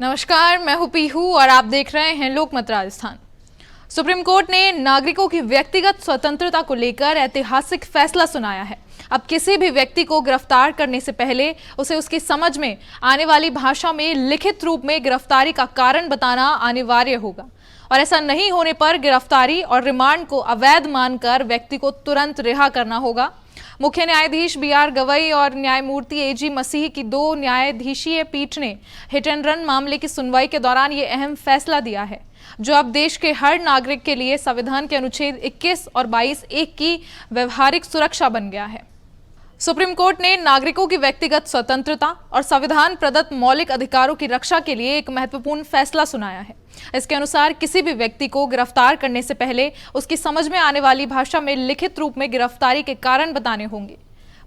नमस्कार, मैं हूं पीहू और आप देख रहे हैं लोकमत राजस्थान। सुप्रीम कोर्ट ने नागरिकों की व्यक्तिगत स्वतंत्रता को लेकर ऐतिहासिक फैसला सुनाया है। अब किसी भी व्यक्ति को गिरफ्तार करने से पहले उसे उसकी समझ में आने वाली भाषा में लिखित रूप में गिरफ्तारी का कारण बताना अनिवार्य होगा और ऐसा नहीं होने पर गिरफ्तारी और रिमांड को अवैध मानकर व्यक्ति को तुरंत रिहा करना होगा। मुख्य न्यायाधीश बी.आर. गवई और न्यायमूर्ति ए.जी. मसीह की 2 न्यायाधीशीय पीठ ने हिट एंड रन मामले की सुनवाई के दौरान ये अहम फैसला दिया है, जो अब देश के हर नागरिक के लिए संविधान के अनुच्छेद 21 और 22(1) की व्यवहारिक सुरक्षा बन गया है। सुप्रीम कोर्ट ने नागरिकों की व्यक्तिगत स्वतंत्रता और संविधान प्रदत्त मौलिक अधिकारों की रक्षा के लिए एक महत्वपूर्ण फैसला सुनाया है। इसके अनुसार किसी भी व्यक्ति को गिरफ्तार करने से पहले उसकी समझ में आने वाली भाषा में लिखित रूप में गिरफ्तारी के कारण बताने होंगे।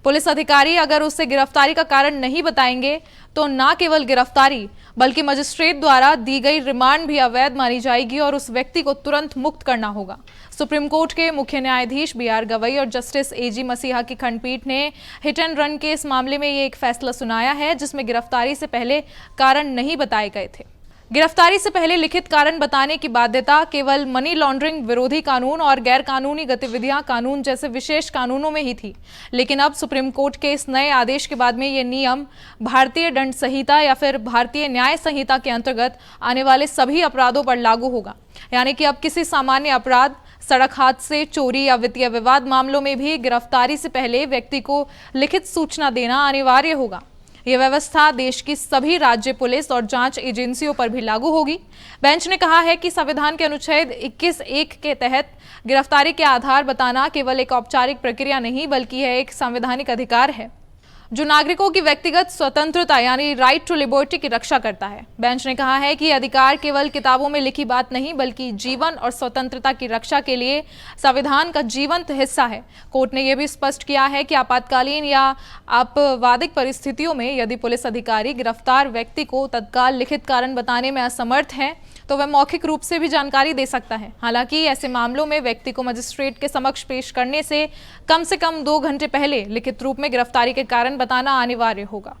पुलिस अधिकारी अगर उससे गिरफ्तारी का कारण नहीं बताएंगे तो न केवल गिरफ्तारी बल्कि मजिस्ट्रेट द्वारा दी गई रिमांड भी अवैध मानी जाएगी और उस व्यक्ति को तुरंत मुक्त करना होगा। सुप्रीम कोर्ट के मुख्य न्यायाधीश बी.आर. गवई और जस्टिस ए.जी. मसीहा की खंडपीठ ने हिट एंड रन के इस मामले में ये एक फैसला सुनाया है, जिसमें गिरफ्तारी से पहले कारण नहीं बताए गए थे। गिरफ्तारी से पहले लिखित कारण बताने की बाध्यता केवल मनी लॉन्ड्रिंग विरोधी कानून और गैर कानूनी गतिविधियां कानून जैसे विशेष कानूनों में ही थी, लेकिन अब सुप्रीम कोर्ट के इस नए आदेश के बाद में ये नियम भारतीय दंड संहिता या फिर भारतीय न्याय संहिता के अंतर्गत आने वाले सभी अपराधों पर लागू होगा। यानी कि अब किसी सामान्य अपराध, सड़क हादसे, चोरी या वित्तीय विवाद मामलों में भी गिरफ्तारी से पहले व्यक्ति को लिखित सूचना देना अनिवार्य होगा। यह व्यवस्था देश की सभी राज्य पुलिस और जांच एजेंसियों पर भी लागू होगी। बेंच ने कहा है कि संविधान के अनुच्छेद 21(1) के तहत गिरफ्तारी के आधार बताना केवल एक औपचारिक प्रक्रिया नहीं बल्कि यह एक संवैधानिक अधिकार है जो नागरिकों की व्यक्तिगत स्वतंत्रता यानी राइट टू लिबर्टी की रक्षा करता है। बेंच ने कहा है कि यह अधिकार केवल किताबों में लिखी बात नहीं बल्कि जीवन और स्वतंत्रता की रक्षा के लिए संविधान का जीवंत हिस्सा है। कोर्ट ने यह भी स्पष्ट किया है कि आपातकालीन या आपवादिक परिस्थितियों में यदि पुलिस अधिकारी गिरफ्तार व्यक्ति को तत्काल लिखित कारण बताने में असमर्थ है तो वह मौखिक रूप से भी जानकारी दे सकता है। हालांकि ऐसे मामलों में व्यक्ति को मजिस्ट्रेट के समक्ष पेश करने से कम 2 घंटे पहले लिखित रूप में गिरफ्तारी के कारण बताना अनिवार्य होगा।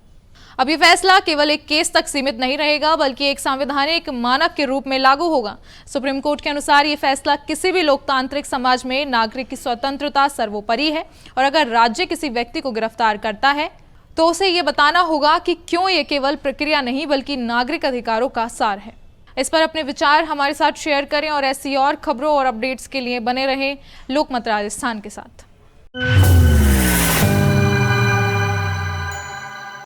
अब ये फैसला केवल एक केस तक सीमित नहीं रहेगा बल्कि एक संवैधानिक मानक के रूप में लागू होगा। सुप्रीम कोर्ट के अनुसार ये फैसला किसी भी लोकतांत्रिक समाज में नागरिक की स्वतंत्रता सर्वोपरि है और अगर राज्य किसी व्यक्ति को गिरफ्तार करता है तो उसे ये बताना होगा कि क्यों ये केवल प्रक्रिया नहीं बल्कि नागरिक अधिकारों का सार है। इस पर अपने विचार हमारे साथ शेयर करें और ऐसी और खबरों और अपडेट्स के लिए बने रहें लोकमत राजस्थान के साथ।